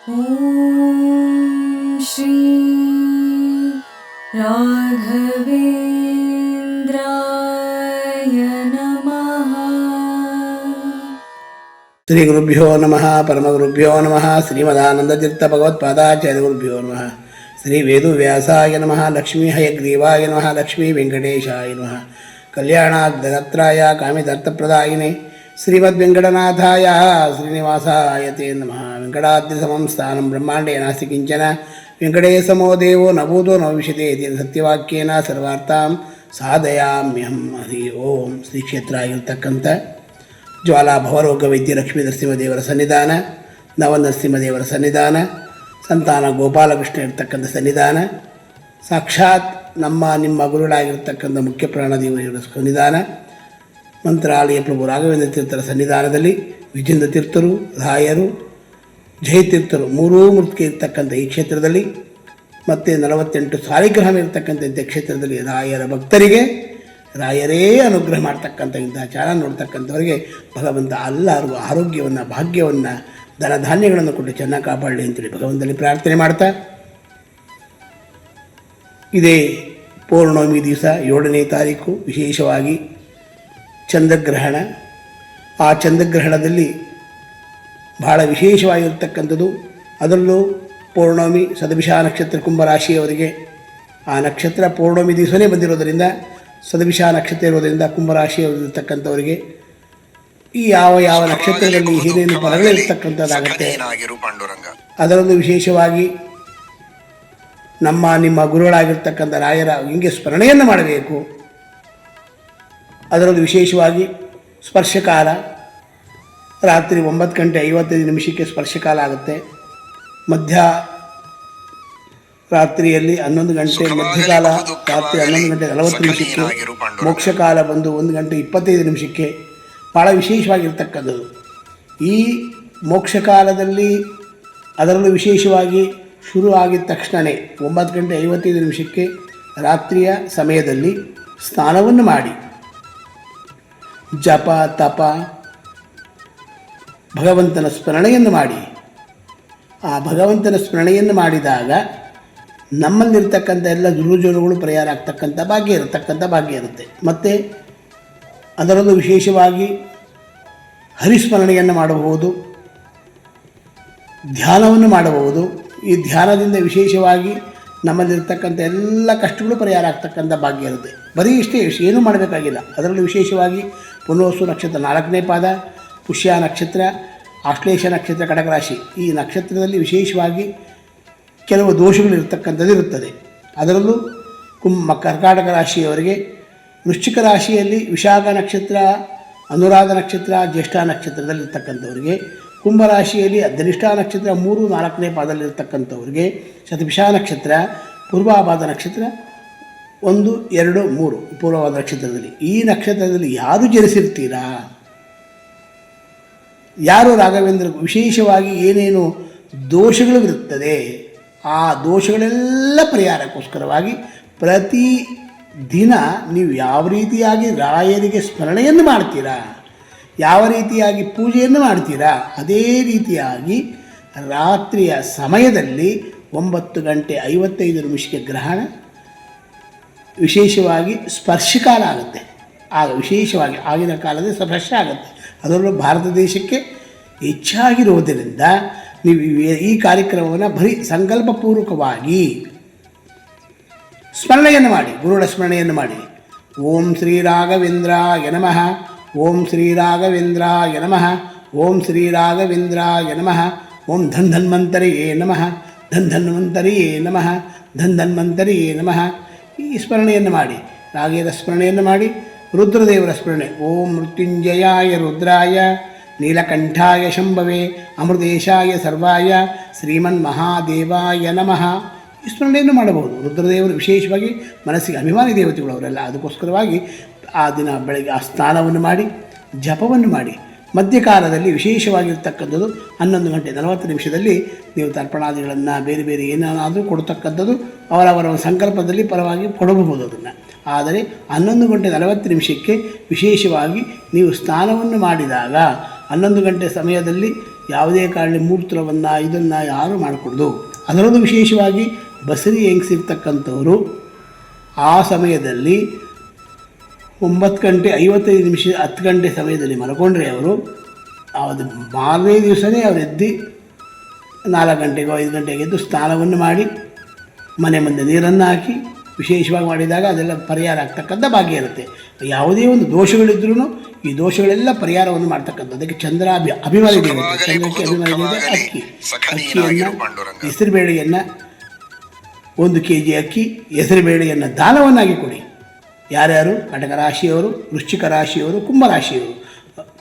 ॐ श्री राघवेन्द्राय नमः। श्री गुरुभ्यो नमः परमगुरुभ्यो नमः श्रीमदानंदतीर्थ भगवत्पादाचार्य गुरुभ्यो नमः। श्री वेदव्यासाय नमः लक्ष्मी हयग्रीवाय नमः लक्ष्मी वेंकटेशाय नमः। कल्याणाद्भुतगात्राय कामितार्थप्रदायिने श्रीमद्वेंकटनाथाय श्रीनिवासाय ते नमः। वेंकटाद्रिसमं स्थानं ब्रह्माण्डे नास्ति किंचन वेंकटेशसमो देवो न भूतो न भविष्यति इति सत्यवाक्येन सर्वार्थां साधयाम्यहं। हरि ओಂ. ಶ್ರೀ ಕ್ಷೇತ್ರ ಆಗಿರ್ತಕ್ಕಂಥ ಜ್ವಾಲಾ ಭವರೋಗ ವೈದ್ಯ ಲಕ್ಷ್ಮೀ ನರಸಿಂಹದೇವರ ಸನ್ನಿಧಾನ, ನವನರಸಿಂಹದೇವರ ಸನ್ನಿಧಾನ, ಸಂತಾನ ಗೋಪಾಲಕೃಷ್ಣ ಇರ್ತಕ್ಕಂಥ ಸನ್ನಿಧಾನ, ಸಾಕ್ಷಾತ್ ನಮ್ಮ ನಿಮ್ಮ ಗುರುಗಳಾಗಿರ್ತಕ್ಕಂಥ ಮುಖ್ಯ ಪ್ರಾಣದೇವರ ಸನ್ನಿಧಾನ, ಮಂತ್ರಾಲಯ ಪ್ರಭು ರಾಘವೇಂದ್ರ ತೀರ್ಥರ ಸನ್ನಿಧಾನದಲ್ಲಿ ವಿಜೇಂದ್ರ ತೀರ್ಥರು, ರಾಯರು, ಜಯತೀರ್ಥರು ಮೂರೂ ಮೂರ್ತಿಗೆ ಇರ್ತಕ್ಕಂಥ ಈ ಕ್ಷೇತ್ರದಲ್ಲಿ ಮತ್ತು 48 ಸಾಲಿಗ್ರಾಮ ಇರ್ತಕ್ಕಂಥ ಇಂಥ ಕ್ಷೇತ್ರದಲ್ಲಿ ರಾಯರ ಭಕ್ತರಿಗೆ ರಾಯರೇ ಅನುಗ್ರಹ ಮಾಡ್ತಕ್ಕಂಥ ಇಂತಹ ಚಾನಲ್ ನೋಡ್ತಕ್ಕಂಥವರಿಗೆ ಭಗವಂತ ಎಲ್ಲರಿಗೂ ಆರೋಗ್ಯವನ್ನು, ಭಾಗ್ಯವನ್ನು, ಧನ ಧಾನ್ಯಗಳನ್ನು ಕೊಟ್ಟು ಚೆನ್ನಾಗಿ ಕಾಪಾಡಲಿ ಅಂತೇಳಿ ಭಗವಂತನಲ್ಲಿ ಪ್ರಾರ್ಥನೆ ಮಾಡ್ತಾ, ಇದೇ ಪೌರ್ಣಮಿ ದಿವಸ 7ನೇ ತಾರೀಕು ವಿಶೇಷವಾಗಿ ಚಂದ್ರಗ್ರಹಣ. ಆ ಚಂದ್ರಗ್ರಹಣದಲ್ಲಿ ಬಹಳ ವಿಶೇಷವಾಗಿರ್ತಕ್ಕಂಥದ್ದು, ಅದರಲ್ಲೂ ಪೌರ್ಣಮಿ ಸದಭಿಷ ನಕ್ಷತ್ರ ಕುಂಭರಾಶಿಯವರಿಗೆ ಆ ನಕ್ಷತ್ರ ಪೌರ್ಣಮಿ ದಿವಸವೇ ಬಂದಿರೋದರಿಂದ, ಸದಭಿಷ ನಕ್ಷತ್ರ ಇರೋದರಿಂದ ಕುಂಭರಾಶಿಯವರಿರ್ತಕ್ಕಂಥವರಿಗೆ ಈ ಯಾವ ಯಾವ ನಕ್ಷತ್ರದಲ್ಲಿ ಏನೇನು ಫಲಗಳಿರ್ತಕ್ಕಂಥದ್ದಾಗುತ್ತೆ. ಅದರಲ್ಲೂ ವಿಶೇಷವಾಗಿ ನಮ್ಮ ನಿಮ್ಮ ಗುರುಗಳಾಗಿರ್ತಕ್ಕಂಥ ರಾಯರ ಹಿಂಗೆ ಸ್ಮರಣೆಯನ್ನು ಮಾಡಬೇಕು. ಅದರಲ್ಲೂ ವಿಶೇಷವಾಗಿ ಸ್ಪರ್ಶಕಾಲ ರಾತ್ರಿ 9:55 ಸ್ಪರ್ಶಕಾಲ ಆಗುತ್ತೆ. ಮಧ್ಯ ರಾತ್ರಿಯಲ್ಲಿ 11 ಗಂಟೆ ಮಧ್ಯಕಾಲ, ರಾತ್ರಿ 11:40 ಮೋಕ್ಷಕಾಲ ಬಂದು 1:25 ಭಾಳ ವಿಶೇಷವಾಗಿರ್ತಕ್ಕಂಥದ್ದು. ಈ ಮೋಕ್ಷಕಾಲದಲ್ಲಿ ಅದರಲ್ಲೂ ವಿಶೇಷವಾಗಿ ಶುರು ಆಗಿದ ತಕ್ಷಣವೇ 9:55 ರಾತ್ರಿಯ ಸಮಯದಲ್ಲಿ ಸ್ನಾನವನ್ನು ಮಾಡಿ ಜಪ ತಪ ಭಗವಂತನ ಸ್ಮರಣೆಯನ್ನು ಮಾಡಿ, ಆ ಭಗವಂತನ ಸ್ಮರಣೆಯನ್ನು ಮಾಡಿದಾಗ ನಮ್ಮಲ್ಲಿರ್ತಕ್ಕಂಥ ಎಲ್ಲ ದುರ್ಜನಗಳು ಪರಿಹಾರ ಆಗ್ತಕ್ಕಂಥ ಭಾಗ್ಯ ಇರುತ್ತೆ. ಮತ್ತು ಅದರಲ್ಲೂ ವಿಶೇಷವಾಗಿ ಹರಿಸ್ಮರಣೆಯನ್ನು ಮಾಡಬಹುದು, ಧ್ಯಾನವನ್ನು ಮಾಡಬಹುದು. ಈ ಧ್ಯಾನದಿಂದ ವಿಶೇಷವಾಗಿ ನಮ್ಮಲ್ಲಿರ್ತಕ್ಕಂಥ ಎಲ್ಲ ಕಷ್ಟಗಳು ಪರಿಹಾರ ಆಗ್ತಕ್ಕಂಥ ಭಾಗ್ಯ ಇರುತ್ತೆ. ಬರೀ ಇಷ್ಟೇ, ಏನೂ ಮಾಡಬೇಕಾಗಿಲ್ಲ. ಅದರಲ್ಲೂ ವಿಶೇಷವಾಗಿ ಪುನರ್ವಸು ನಕ್ಷತ್ರ 4ನೇ ಪಾದ, ಪುಷ್ಯ ನಕ್ಷತ್ರ, ಆಶ್ಲೇಷ ನಕ್ಷತ್ರ, ಕಟಕ ರಾಶಿ, ಈ ನಕ್ಷತ್ರದಲ್ಲಿ ವಿಶೇಷವಾಗಿ ಕೆಲವು ದೋಷಗಳು ಇರ್ತಕ್ಕಂಥದ್ದು ಇರುತ್ತದೆ. ಅದರಲ್ಲೂ ಕರ್ಕಾಟಕ ರಾಶಿಯವರಿಗೆ, ವೃಶ್ಚಿಕ ರಾಶಿಯಲ್ಲಿ ವಿಶಾಖ ನಕ್ಷತ್ರ, ಅನುರಾಧ ನಕ್ಷತ್ರ, ಜ್ಯೇಷ್ಠ ನಕ್ಷತ್ರದಲ್ಲಿ ಇರ್ತಕ್ಕಂಥವ್ರಿಗೆ, ಕುಂಭರಾಶಿಯಲ್ಲಿ ಧನಿಷ್ಠ ನಕ್ಷತ್ರ 3, 4ನೇ ಪಾದದಲ್ಲಿರ್ತಕ್ಕಂಥವ್ರಿಗೆ, ಶತಭಿಷ ನಕ್ಷತ್ರ, ಪೂರ್ವಾಭಾದ ನಕ್ಷತ್ರ 1, 2, 3 ಪೂರ್ವವಾದ ನಕ್ಷತ್ರದಲ್ಲಿ, ಈ ನಕ್ಷತ್ರದಲ್ಲಿ ಯಾರು ಜನಿಸಿರ್ತೀರಾ, ಯಾರು ರಾಘವೇಂದ್ರ ವಿಶೇಷವಾಗಿ ಏನೇನು ದೋಷಗಳು ಇರುತ್ತದೆ, ಆ ದೋಷಗಳೆಲ್ಲ ಪರಿಹಾರಕ್ಕೋಸ್ಕರವಾಗಿ ಪ್ರತಿ ದಿನ ನೀವು ಯಾವ ರೀತಿಯಾಗಿ ರಾಯರಿಗೆ ಸ್ಮರಣೆಯನ್ನು ಮಾಡ್ತೀರಾ, ಯಾವ ರೀತಿಯಾಗಿ ಪೂಜೆಯನ್ನು ಮಾಡ್ತೀರಾ, ಅದೇ ರೀತಿಯಾಗಿ ರಾತ್ರಿಯ ಸಮಯದಲ್ಲಿ 9:55 ಗ್ರಹಣ, ವಿಶೇಷವಾಗಿ ಸ್ಪರ್ಶಕಾಲ ಆಗುತ್ತೆ. ಆಗ ವಿಶೇಷವಾಗಿ ಆಗಿನ ಕಾಲದಲ್ಲಿ ಸ್ಪರ್ಶ ಆಗುತ್ತೆ. ಅದರಲ್ಲೂ ಭಾರತ ದೇಶಕ್ಕೆ ಹೆಚ್ಚಾಗಿರುವುದರಿಂದ ನೀವು ಈ ಕಾರ್ಯಕ್ರಮವನ್ನು ಬರೀ ಸಂಕಲ್ಪಪೂರ್ವಕವಾಗಿ ಸ್ಮರಣೆಯನ್ನು ಮಾಡಿ, ಗುರುಗಳ ಸ್ಮರಣೆಯನ್ನು ಮಾಡಿ. ಓಂ ಶ್ರೀ ರಾಘವೇಂದ್ರಾಯ ನಮಃ, ಓಂ ಶ್ರೀ ರಾಘವೇಂದ್ರಾಯ ನಮಃ, ಓಂ ಶ್ರೀ ರಾಘವೇಂದ್ರಾಯ ನಮಃ, ಓಂ ಧನ್ಧನ್ವಂತರಿಯೇ ನಮಃ, ಧನ್ಧನ್ವಂತರಿಯೇ ನಮಃ, ಧನ್ಧನ್ವಂತರಿಯೇ ನಮಃ. ಈ ಸ್ಮರಣೆಯನ್ನು ಮಾಡಿ, ರಾಗೇರ ಸ್ಮರಣೆಯನ್ನು ಮಾಡಿ. ರುದ್ರದೇವರ ಸ್ಮರಣೆ, ಓಂ ಮೃತ್ಯುಂಜಯಾಯ ರುದ್ರಾಯ ನೀಲಕಂಠಾಯ ಶಂಭವೇ ಅಮೃತೇಶಾಯ ಸರ್ವಾಯ ಶ್ರೀಮನ್ಮಹಾದೇವಾಯ ನಮಃ. ಈ ಸ್ಮರಣೆಯನ್ನು ಮಾಡಬಹುದು. ರುದ್ರದೇವರು ವಿಶೇಷವಾಗಿ ಮನಸ್ಸಿಗೆ ಅಭಿಮಾನಿ ದೇವತೆಗಳು ಅವರೆಲ್ಲ. ಅದಕ್ಕೋಸ್ಕರವಾಗಿ ಆ ದಿನ ಬೆಳಗ್ಗೆ ಆ ಸ್ನಾನವನ್ನು ಮಾಡಿ, ಜಪವನ್ನು ಮಾಡಿ. ಮಧ್ಯಕಾಲದಲ್ಲಿ ವಿಶೇಷವಾಗಿರ್ತಕ್ಕಂಥದ್ದು 11:40 ನೀವು ತರ್ಪಣಾದಿಗಳನ್ನು ಬೇರೆ ಬೇರೆ ಏನಾದರೂ ಕೊಡ್ತಕ್ಕಂಥದ್ದು ಅವರವರ ಸಂಕಲ್ಪದಲ್ಲಿ ಪರವಾಗಿ ಕೊಡಬಹುದು ಅದನ್ನು. ಆದರೆ 11:40 ವಿಶೇಷವಾಗಿ ನೀವು ಸ್ನಾನವನ್ನು ಮಾಡಿದಾಗ 11 ಗಂಟೆ ಸಮಯದಲ್ಲಿ ಯಾವುದೇ ಕಾರಣ ಮೂತ್ರವನ್ನು ಇದನ್ನು ಯಾರು ಮಾಡಿಕೊಡ್ದು. ಅದರಲ್ಲೂ ವಿಶೇಷವಾಗಿ ಬಸರಿ ಹೆಂಗಸಿರ್ತಕ್ಕಂಥವರು ಆ ಸಮಯದಲ್ಲಿ 9:55 10 ಗಂಟೆ ಸಮಯದಲ್ಲಿ ಮಲ್ಕೊಂಡ್ರೆ ಅವರು ಅದು ಮಾರನೇ ದಿವಸನೇ ಅವ್ರು ಎದ್ದು 4 ಗಂಟೆಗೋ 5 ಗಂಟೆಗೆ ಎದ್ದು ಸ್ನಾನವನ್ನು ಮಾಡಿ ಮನೆ ಮುಂದೆ ನೀರನ್ನು ಹಾಕಿ ವಿಶೇಷವಾಗಿ ಮಾಡಿದಾಗ ಅದೆಲ್ಲ ಪರಿಹಾರ ಆಗ್ತಕ್ಕಂಥ ಭಾಗ್ಯ ಇರುತ್ತೆ. ಯಾವುದೇ ಒಂದು ದೋಷಗಳಿದ್ರೂ ಈ ದೋಷಗಳೆಲ್ಲ ಪರಿಹಾರವನ್ನು ಮಾಡ್ತಕ್ಕಂಥ ಅದಕ್ಕೆ ಚಂದ್ರ ಅಭಿಮಾನಿ ದೇವತೆ. ಚಂದ್ರಕ್ಕೆ ಅಭಿಮಾನಿ ದೇವತೆ ಅಕ್ಕಿಯನ್ನು ಹೆಸರುಬೇಳೆಯನ್ನು 1 kg ಅಕ್ಕಿ ಹೆಸರುಬೇಳೆಯನ್ನು ದಾನವನ್ನಾಗಿ ಕೊಡಿ. ಯಾರ್ಯಾರು ಕಟಕ ರಾಶಿಯವರು, ವೃಶ್ಚಿಕ ರಾಶಿಯವರು, ಕುಂಭರಾಶಿಯವರು.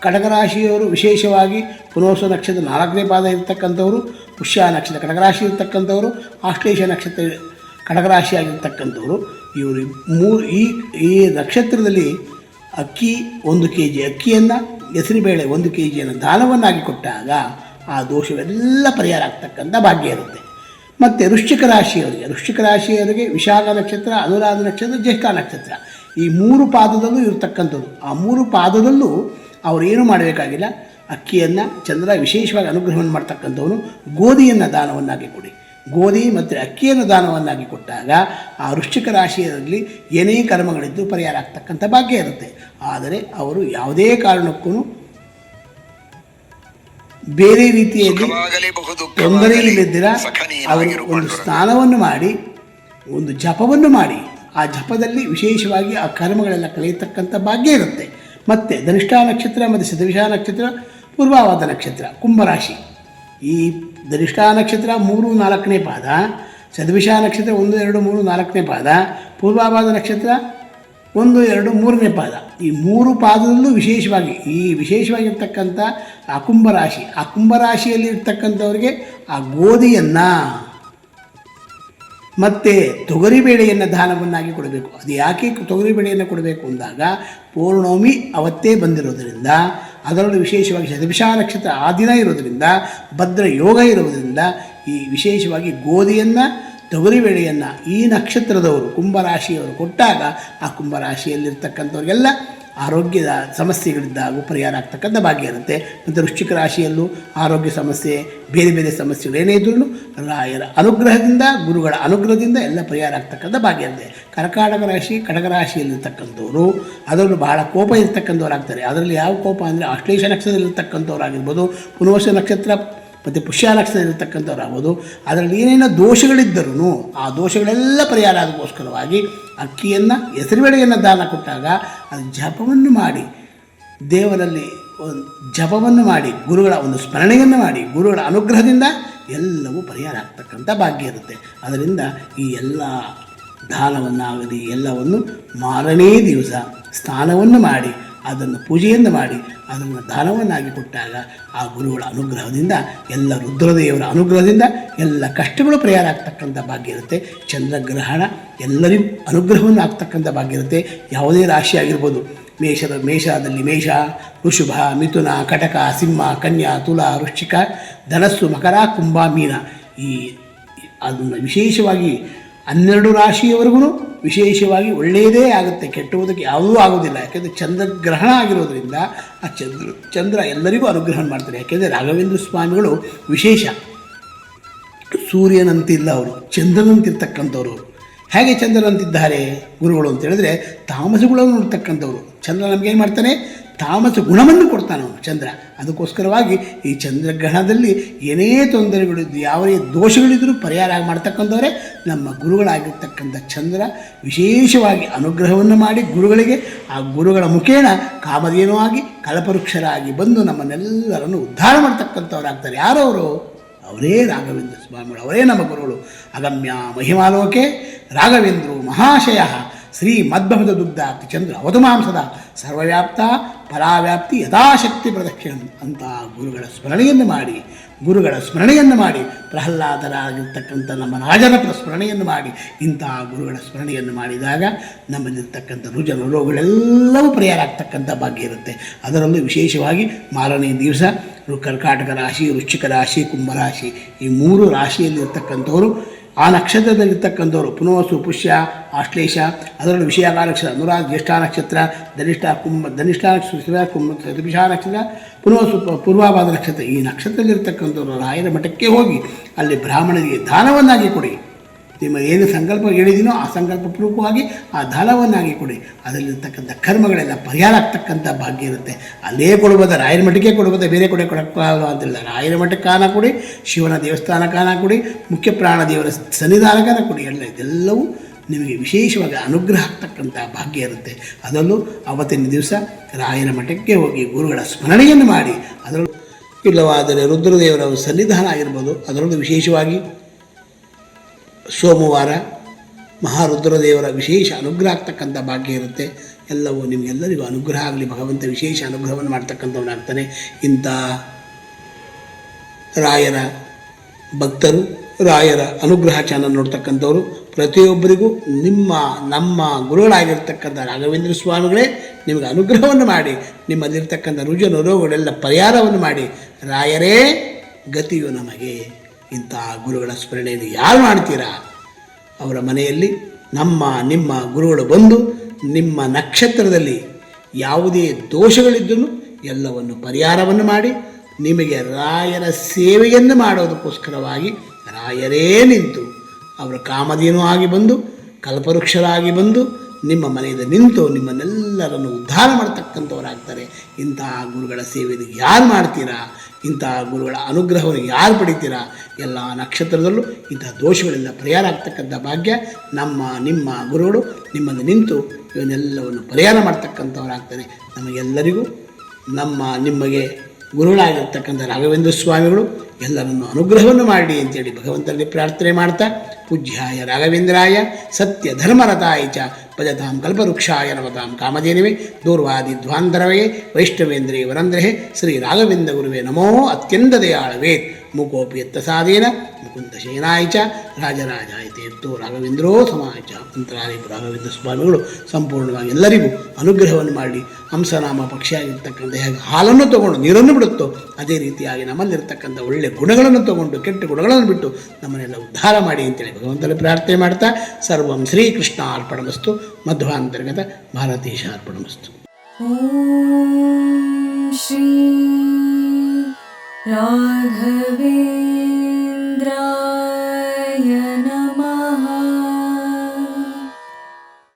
ಕಟಕ ರಾಶಿಯವರು ವಿಶೇಷವಾಗಿ ಪುನರ್ವಸು ನಕ್ಷತ್ರ 4ನೇ ಪಾದ ಇರತಕ್ಕಂಥವರು, ಪುಷ್ಯ ನಕ್ಷತ್ರ ಕಟಕ ರಾಶಿ ಇರತಕ್ಕಂಥವರು, ಆಶ್ಲೇಷ ನಕ್ಷತ್ರ ಕಟಕ ರಾಶಿಯಾಗಿರ್ತಕ್ಕಂಥವರು. ಇವರು ಈ ನಕ್ಷತ್ರದಲ್ಲಿ ಅಕ್ಕಿ 1 kg ಅಕ್ಕಿಯನ್ನು ಹೆಸರುಬೇಳೆ 1 kg ದಾನವನ್ನಾಗಿ ಕೊಟ್ಟಾಗ ಆ ದೋಷವೆಲ್ಲ ಪರಿಹಾರ ಆಗ್ತಕ್ಕಂಥ ಭಾಗ್ಯ ಇರುತ್ತೆ. ಮತ್ತು ವೃಶ್ಚಿಕ ರಾಶಿಯವರಿಗೆ ವಿಶಾಖ ನಕ್ಷತ್ರ, ಅನುರಾಧ ನಕ್ಷತ್ರ, ಜ್ಯೇಷ್ಠ ನಕ್ಷತ್ರ ಈ 3 ಪಾದದಲ್ಲೂ ಇರತಕ್ಕಂಥದ್ದು. ಆ 3 ಪಾದದಲ್ಲೂ ಅವರೇನು ಮಾಡಬೇಕಾಗಿಲ್ಲ. ಅಕ್ಕಿಯನ್ನು ಚಂದ್ರ ವಿಶೇಷವಾಗಿ ಅನುಗ್ರಹವನ್ನು ಮಾಡ್ತಕ್ಕಂಥವನು ಗೋಧಿಯನ್ನು ದಾನವನ್ನಾಗಿ ಕೊಡಿ. ಗೋಧಿ ಮತ್ತು ಅಕ್ಕಿಯನ್ನು ದಾನವನ್ನಾಗಿ ಕೊಟ್ಟಾಗ ಆ ವೃಶ್ಚಿಕ ರಾಶಿಯಲ್ಲಿ ಏನೇ ಕರ್ಮಗಳಿದ್ದು ಪರಿಹಾರ ಆಗ್ತಕ್ಕಂಥ ಭಾಗ್ಯ ಇರುತ್ತೆ. ಆದರೆ ಅವರು ಯಾವುದೇ ಕಾರಣಕ್ಕೂ ಬೇರೆ ರೀತಿಯಲ್ಲಿ ತೊಂದರೆ ಇಲ್ಲದಿರ ಅವರು ಒಂದು ಸ್ನಾನವನ್ನು ಮಾಡಿ ಒಂದು ಜಪವನ್ನು ಮಾಡಿ ಆ ಜಪದಲ್ಲಿ ವಿಶೇಷವಾಗಿ ಆ ಕರ್ಮಗಳೆಲ್ಲ ಕಳೆಯತಕ್ಕಂಥ ಭಾಗ್ಯ ಇರುತ್ತೆ. ಮತ್ತು ಧನಿಷ್ಠ ನಕ್ಷತ್ರ ಮತ್ತು ಶತಭಿಷ ನಕ್ಷತ್ರ, ಪೂರ್ವಾಭಾದ್ರ ನಕ್ಷತ್ರ ಕುಂಭರಾಶಿ. ಈ ಧನಿಷ್ಠ ನಕ್ಷತ್ರ 3, 4ನೇ ಪಾದ, ಶತಭಿಷ ನಕ್ಷತ್ರ 1, 2, 3, 4ನೇ ಪಾದ, ಪೂರ್ವಾಭಾದ್ರ ನಕ್ಷತ್ರ 1, 2, 3ನೇ ಪಾದ. ಈ 3 ಪಾದದಲ್ಲೂ ವಿಶೇಷವಾಗಿರ್ತಕ್ಕಂಥ ಆ ಕುಂಭರಾಶಿಯಲ್ಲಿ ಇರ್ತಕ್ಕಂಥವ್ರಿಗೆ ಆ ಗೋಧಿಯನ್ನು ಮತ್ತು ತೊಗರಿಬೇಳೆಯನ್ನು ದಾನವನ್ನಾಗಿ ಕೊಡಬೇಕು. ಅದು ಯಾಕೆ ತೊಗರಿಬೇಳೆಯನ್ನು ಕೊಡಬೇಕು ಅಂದಾಗ ಪೌರ್ಣಮಿ ಅವತ್ತೇ ಬಂದಿರೋದರಿಂದ, ಅದರಲ್ಲೂ ವಿಶೇಷವಾಗಿ ಶತಭಿಷ ನಕ್ಷತ್ರ ಆ ದಿನ ಇರೋದರಿಂದ, ಭದ್ರ ಯೋಗ ಇರೋದರಿಂದ ಈ ವಿಶೇಷವಾಗಿ ಗೋಧಿಯನ್ನು ತೊಗರಿಬೇಳೆಯನ್ನು ಈ ನಕ್ಷತ್ರದವರು ಕುಂಭರಾಶಿಯವರು ಕೊಟ್ಟಾಗ ಆ ಕುಂಭರಾಶಿಯಲ್ಲಿರ್ತಕ್ಕಂಥವ್ರಿಗೆಲ್ಲ ಆರೋಗ್ಯದ ಸಮಸ್ಯೆಗಳಿದ್ದಾಗ ಪರಿಹಾರ ಆಗ್ತಕ್ಕಂಥ ಭಾಗ್ಯ ಇರುತ್ತೆ. ಮತ್ತು ವೃಶ್ಚಿಕ ರಾಶಿಯಲ್ಲೂ ಆರೋಗ್ಯ ಸಮಸ್ಯೆ, ಬೇರೆ ಬೇರೆ ಸಮಸ್ಯೆಗಳು ಏನೇ ಇದ್ರೂ ರಾಯರ ಅನುಗ್ರಹದಿಂದ, ಗುರುಗಳ ಅನುಗ್ರಹದಿಂದ ಎಲ್ಲ ಪರಿಹಾರ ಆಗ್ತಕ್ಕಂಥ ಭಾಗ್ಯ ಇರುತ್ತೆ. ಕಟಕ ರಾಶಿಯಲ್ಲಿರ್ತಕ್ಕಂಥವ್ರು ಅದರಲ್ಲೂ ಬಹಳ ಕೋಪ ಇರ್ತಕ್ಕಂಥವ್ರು ಆಗ್ತಾರೆ. ಅದರಲ್ಲಿ ಯಾವ ಕೋಪ ಅಂದರೆ ಆಶ್ಲೇಷ ನಕ್ಷತ್ರದಲ್ಲಿರ್ತಕ್ಕಂಥವ್ರಾಗಿರ್ಬೋದು, ಪುನರ್ವಸು ನಕ್ಷತ್ರ ಮತ್ತು ಪುಷ್ಯ ನಕ್ಷತ್ರ ಇರತಕ್ಕಂಥವ್ರಾಗ್ಬೋದು. ಅದರಲ್ಲಿ ಏನೇನೋ ದೋಷಗಳಿದ್ದರೂ ಆ ದೋಷಗಳೆಲ್ಲ ಪರಿಹಾರ ಅದಕ್ಕೋಸ್ಕರವಾಗಿ ಅಕ್ಕಿಯನ್ನು ಹೆಸರುಬೇಳೆಯನ್ನು ದಾನ ಕೊಟ್ಟಾಗ ಅದು ಜಪವನ್ನು ಮಾಡಿ, ದೇವರಲ್ಲಿ ಜಪವನ್ನು ಮಾಡಿ, ಗುರುಗಳ ಒಂದು ಸ್ಮರಣೆಯನ್ನು ಮಾಡಿ, ಗುರುಗಳ ಅನುಗ್ರಹದಿಂದ ಎಲ್ಲವೂ ಪರಿಹಾರ ಆಗ್ತಕ್ಕಂಥ ಭಾಗ್ಯ ಇರುತ್ತೆ. ಅದರಿಂದ ಈ ಎಲ್ಲ ದಾನವನ್ನಾಗಲಿ ಎಲ್ಲವನ್ನು ಮಾರನೇ ದಿವಸ ಸ್ನಾನವನ್ನು ಮಾಡಿ ಅದನ್ನು ಪೂಜೆಯನ್ನು ಮಾಡಿ ಅದನ್ನು ದಾನವನ್ನಾಗಿ ಕೊಟ್ಟಾಗ ಆ ಗುರುಗಳ ಅನುಗ್ರಹದಿಂದ ಎಲ್ಲ ರುದ್ರದೇವರ ಅನುಗ್ರಹದಿಂದ ಎಲ್ಲ ಕಷ್ಟಗಳು ಪರಿಹಾರ ಆಗ್ತಕ್ಕಂಥ ಭಾಗ್ಯ ಇರುತ್ತೆ. ಚಂದ್ರಗ್ರಹಣ ಎಲ್ಲರಿಗೂ ಅನುಗ್ರಹವನ್ನು ಆಗ್ತಕ್ಕಂಥ ಭಾಗ್ಯ ಇರುತ್ತೆ. ಯಾವುದೇ ರಾಶಿ ಆಗಿರ್ಬೋದು, ಮೇಷದಲ್ಲಿ ಮೇಷ, ವೃಷಭ, ಮಿಥುನ, ಕಟಕ, ಸಿಂಹ, ಕನ್ಯಾ, ತುಲಾ, ವೃಶ್ಚಿಕ, ಧನಸ್ಸು, ಮಕರ, ಕುಂಭ, ಮೀನ ಈ ಅದನ್ನು ವಿಶೇಷವಾಗಿ 12 ರಾಶಿಯವರೆಗೂ ವಿಶೇಷವಾಗಿ ಒಳ್ಳೆಯದೇ ಆಗುತ್ತೆ, ಕೆಟ್ಟುವುದಕ್ಕೆ ಯಾವುದೂ ಆಗೋದಿಲ್ಲ. ಯಾಕೆಂದರೆ ಚಂದ್ರಗ್ರಹಣ ಆಗಿರೋದ್ರಿಂದ ಆ ಚಂದ್ರ ಎಲ್ಲರಿಗೂ ಅನುಗ್ರಹ ಮಾಡ್ತಾರೆ. ಯಾಕೆಂದರೆ ರಾಘವೇಂದ್ರ ಸ್ವಾಮಿಗಳು ವಿಶೇಷ, ಸೂರ್ಯನಂತಿಲ್ಲ ಅವರು, ಚಂದ್ರನಂತಿರ್ತಕ್ಕಂಥವ್ರು. ಹೇಗೆ ಚಂದ್ರನಂತಿದ್ದಾರೆ ಗುರುಗಳು ಅಂತ ಹೇಳಿದ್ರೆ ತಾಮಸಗಳನ್ನು ನೋಡ್ತಕ್ಕಂಥವ್ರು. ಚಂದ್ರ ನಮಗೇನು ಮಾಡ್ತಾನೆ? ತಾಮಸ ಗುಣವನ್ನು ಕೊಡ್ತಾನೆ ಅವನು ಚಂದ್ರ. ಅದಕ್ಕೋಸ್ಕರವಾಗಿ ಈ ಚಂದ್ರಗ್ರಹಣದಲ್ಲಿ ಏನೇ ತೊಂದರೆಗಳಿದ್ದು, ಯಾವುದೇ ದೋಷಗಳಿದ್ದರೂ ಪರಿಹಾರ ಮಾಡ್ತಕ್ಕಂಥವರೇ ನಮ್ಮ ಗುರುಗಳಾಗಿರ್ತಕ್ಕಂಥ ಚಂದ್ರ. ವಿಶೇಷವಾಗಿ ಅನುಗ್ರಹವನ್ನು ಮಾಡಿ ಗುರುಗಳಿಗೆ, ಆ ಗುರುಗಳ ಮುಖೇನ ಕಾಮಧೇನು ಆಗಿ ಕಲ್ಪವೃಕ್ಷರಾಗಿ ಬಂದು ನಮ್ಮನ್ನೆಲ್ಲರನ್ನು ಉದ್ಧಾರ ಮಾಡ್ತಕ್ಕಂಥವ್ರಾಗ್ತಾರೆ. ಯಾರವರು? ಅವರೇ ರಾಘವೇಂದ್ರ ಸ್ವಾಮಿಗಳು, ಅವರೇ ನಮ್ಮ ಗುರುಗಳು. ಅಗಮ್ಯ ಮಹಿಮಾಲೋಕೆ ರಾಘವೇಂದ್ರೋ ಮಹಾಶಯ ಶ್ರೀ ಮದ್ಭವದ ದುಗ್ಧಾತಿ ಚಂದ್ರ ಅವಧುಮಾಂಸದ ಸರ್ವವ್ಯಾಪ್ತ ಪರಾವ್ಯಾಪ್ತಿ ಯಥಾಶಕ್ತಿ ಪ್ರದಕ್ಷಿಣಂ ಅಂತ ಗುರುಗಳ ಸ್ಮರಣೆಯನ್ನು ಮಾಡಿ ಪ್ರಹ್ಲಾದರಾಗಿರ್ತಕ್ಕಂಥ ನಮ್ಮ ರಾಜನ ಸ್ಮರಣೆಯನ್ನು ಮಾಡಿ ಇಂತಹ ಗುರುಗಳ ಸ್ಮರಣೆಯನ್ನು ಮಾಡಿದಾಗ ನಮ್ಮಲ್ಲಿರ್ತಕ್ಕಂಥ ರೋಗಗಳೆಲ್ಲವೂ ಪರಿಹಾರ ಆಗ್ತಕ್ಕಂಥ ಭಾಗ್ಯ ಇರುತ್ತೆ. ಅದರಲ್ಲೂ ವಿಶೇಷವಾಗಿ ಮಾರನೇ ದಿವಸ ಕರ್ಕಾಟಕ ರಾಶಿ, ವೃಶ್ಚಿಕ ರಾಶಿ, ಕುಂಭರಾಶಿ ಈ 3 ರಾಶಿಯಲ್ಲಿರ್ತಕ್ಕಂಥವರು ಆ ನಕ್ಷತ್ರದಲ್ಲಿರ್ತಕ್ಕಂಥವ್ರು ಪುನವಸು, ಪುಷ್ಯ, ಆಶ್ಲೇಷ, ಅದರಲ್ಲಿ ವಿಷಯಾಗ ನಕ್ಷತ್ರ, ಅನುರಾಧ, ಜ್ಯೇಷ್ಠ ನಕ್ಷತ್ರ, ಧನಿಷ್ಠ ನಕ್ಷತ್ರ, ಶತಭಿಷ ನಕ್ಷತ್ರ, ಪುನವಸು, ಪೂರ್ವಾಭಾದ ನಕ್ಷತ್ರ, ಈ ನಕ್ಷತ್ರದಲ್ಲಿರ್ತಕ್ಕಂಥವ್ರು ರಾಯರ ಮಠಕ್ಕೆ ಹೋಗಿ ಅಲ್ಲಿ ಬ್ರಾಹ್ಮಣರಿಗೆ ದಾನವನ್ನಾಗಿ ಕೊಡಿ. ನಿಮ್ಮ ಏನು ಸಂಕಲ್ಪ ಹೇಳಿದ್ದೀನೋ ಆ ಸಂಕಲ್ಪ ಪೂರ್ವಕವಾಗಿ ಆ ದಾನವನ್ನಾಗಿ ಕೊಡಿ. ಅದರಲ್ಲಿರ್ತಕ್ಕಂಥ ಕರ್ಮಗಳೆಲ್ಲ ಪರಿಹಾರ ಆಗ್ತಕ್ಕಂಥ ಭಾಗ್ಯ ಇರುತ್ತೆ. ಅಲ್ಲೇ ಕೊಡ್ಬೋದು, ರಾಯರ ಮಠಕ್ಕೆ ಕೊಡ್ಬೋದು, ಬೇರೆ ಕಡೆ ಕೊಡೋಕ್ಕಾಗಲ್ಲ ಅಂತಿಲ್ಲ. ರಾಯರ ಮಠಕ್ಕೆ ಕಾನ ಕೊಡಿ, ಶಿವನ ದೇವಸ್ಥಾನಕ್ಕೆ ಕಾನ ಕೊಡಿ, ಮುಖ್ಯ ಪ್ರಾಣ ದೇವರ ಸನ್ನಿಧಾನಕ್ಕೆ ಕೊಡಿ. ಇದೆಲ್ಲವೂ ನಿಮಗೆ ವಿಶೇಷವಾಗಿ ಅನುಗ್ರಹ ಆಗ್ತಕ್ಕಂಥ ಭಾಗ್ಯ ಇರುತ್ತೆ. ಅದರಲ್ಲೂ ಅವತ್ತಿನ ದಿವಸ ರಾಯರ ಮಠಕ್ಕೆ ಹೋಗಿ ಗುರುಗಳ ಸ್ಮರಣೆಯನ್ನು ಮಾಡಿ, ಅದರಲ್ಲೂ ಇಲ್ಲವಾದರೆ ರುದ್ರದೇವರ ಸನ್ನಿಧಾನ ಆಗಿರ್ಬೋದು. ಅದರಲ್ಲೂ ವಿಶೇಷವಾಗಿ ಸೋಮವಾರ ಮಹಾರುದ್ರದೇವರ ವಿಶೇಷ ಅನುಗ್ರಹ ಆಗ್ತಕ್ಕಂಥ ಭಾಗ್ಯ ಇರುತ್ತೆ. ಎಲ್ಲವೂ ನಿಮಗೆಲ್ಲರಿಗೂ ಅನುಗ್ರಹ ಆಗಲಿ, ಭಗವಂತ ವಿಶೇಷ ಅನುಗ್ರಹವನ್ನು ಮಾಡ್ತಕ್ಕಂಥವನಾಗ್ತಾನೆ. ಇಂಥ ರಾಯರ ಭಕ್ತರು, ರಾಯರ ಅನುಗ್ರಹ ಚಾನಲ್ ನೋಡ್ತಕ್ಕಂಥವ್ರು ಪ್ರತಿಯೊಬ್ಬರಿಗೂ ನಮ್ಮ ಗುರುಗಳಾಗಿರ್ತಕ್ಕಂಥ ರಾಘವೇಂದ್ರ ಸ್ವಾಮಿಗಳೇ ನಿಮಗೆ ಅನುಗ್ರಹವನ್ನು ಮಾಡಿ, ನಿಮ್ಮಲ್ಲಿರ್ತಕ್ಕಂಥ ರುಜು ರೋಗಗಳೆಲ್ಲ ಪರಿಹಾರವನ್ನು ಮಾಡಿ, ರಾಯರೇ ಗತಿಯು ನಮಗೆ. ಇಂಥ ಗುರುಗಳ ಸ್ಮರಣೆಯನ್ನು ಯಾರು ಮಾಡ್ತೀರಾ ಅವರ ಮನೆಯಲ್ಲಿ ನಿಮ್ಮ ಗುರುಗಳು ಬಂದು ನಿಮ್ಮ ನಕ್ಷತ್ರದಲ್ಲಿ ಯಾವುದೇ ದೋಷಗಳಿದ್ದರೂ ಎಲ್ಲವನ್ನು ಪರಿಹಾರವನ್ನು ಮಾಡಿ ನಿಮಗೆ ರಾಯರ ಸೇವೆಯನ್ನು ಮಾಡೋದಕ್ಕೋಸ್ಕರವಾಗಿ ರಾಯರೇ ನಿಂತು ಅವರ ಕಾಮಧೇನು ಆಗಿ ಬಂದು ಕಲ್ಪವೃಕ್ಷರಾಗಿ ಬಂದು ನಿಮ್ಮ ಮನೆಯಿಂದ ನಿಂತು ನಿಮ್ಮನ್ನೆಲ್ಲರನ್ನು ಉದ್ಧಾರ ಮಾಡ್ತಕ್ಕಂಥವರಾಗ್ತಾರೆ. ಇಂತಹ ಗುರುಗಳ ಸೇವೆಯನ್ನು ಯಾರು ಮಾಡ್ತೀರಾ, ಇಂತಹ ಗುರುಗಳ ಅನುಗ್ರಹವನ್ನು ಯಾರು ಪಡಿತೀರಾ, ಎಲ್ಲ ನಕ್ಷತ್ರದಲ್ಲೂ ಇಂತಹ ದೋಷಗಳೆಲ್ಲ ಪರಿಹಾರ ಆಗ್ತಕ್ಕಂಥ ಭಾಗ್ಯ ನಿಮ್ಮ ಗುರುಗಳು ನಿಮ್ಮನ್ನು ನಿಂತು ಇವನ್ನೆಲ್ಲವನ್ನು ಪರಿಹಾರ ಮಾಡ್ತಕ್ಕಂಥವರಾಗ್ತಾರೆ. ನಮಗೆಲ್ಲರಿಗೂ ನಿಮಗೆ ಗುರುಗಳಾಗಿರ್ತಕ್ಕಂಥ ರಾಘವೇಂದ್ರ ಸ್ವಾಮಿಗಳು ಎಲ್ಲರನ್ನು ಅನುಗ್ರಹವನ್ನು ಮಾಡಿ ಅಂತೇಳಿ ಭಗವಂತನಲ್ಲಿ ಪ್ರಾರ್ಥನೆ ಮಾಡ್ತಾ, ಪೂಜ್ಯಾಯ ರಾಘವೇಂದ್ರಾಯ ಸತ್ಯ ಧರ್ಮರತಾಯ ಚ ಭಜತಾಂ ಕಲ್ಪವೃಕ್ಷಾಯ ನಮತಾಂ ಕಾಮಧೇನವೇ ದೂರ್ವಾದಿ ಧ್ವಾಂತರವೇ ವೈಷ್ಣವೇಂದ್ರೇ ವರಂದ್ರಹೇ ಶ್ರೀ ರಾಘವೇಂದ್ರ ಗುರುವೇ ನಮೋ ಅತ್ಯಂತ ದಯಾಳವೇ ಮುಕೋಪಿ ಯತ್ತಸಾದೇನ ಮುಕುಂದ ಶಯನಾಯ ಚ ರಾಜರಾಜಾಯತೆ ಎತ್ತೋ ರಾಘವೇಂದ್ರೋ ಸಮಾಯ ಚ ಅಂತರಾಲಯ ರಾಘವೇಂದ್ರ ಸ್ವಾಮಿಗಳು ಸಂಪೂರ್ಣವಾಗಿ ಎಲ್ಲರಿಗೂ ಅನುಗ್ರಹವನ್ನು ಮಾಡಿ ಹಂಸನಾಮ ಪಕ್ಷಿಯಾಗಿರ್ತಕ್ಕಂಥ ಹೇಗೆ ಹಾಲನ್ನು ತಗೊಂಡು ನೀರನ್ನು ಬಿಡುತ್ತೋ ಅದೇ ರೀತಿಯಾಗಿ ನಮ್ಮಲ್ಲಿರ್ತಕ್ಕಂಥ ಒಳ್ಳೆಯ ಗುಣಗಳನ್ನು ತಗೊಂಡು ಕೆಟ್ಟ ಗುಣಗಳನ್ನು ಬಿಟ್ಟು ನಮ್ಮನ್ನೆಲ್ಲ ಉದ್ಧಾರ ಮಾಡಿ ಅಂತೇಳಿ ಭಗವಂತನ ಪ್ರಾರ್ಥನೆ ಮಾಡ್ತಾ ಸರ್ವಂ ಶ್ರೀಕೃಷ್ಣ ಅರ್ಪಣಮಸ್ತು. ಮಧ್ವಾಂತರ್ಗತ ಭಾರತೀಶ ಅರ್ಪಣಮಸ್ತು. ಓಂ ಶ್ರೀ ರಾಘವೇಂದ್ರ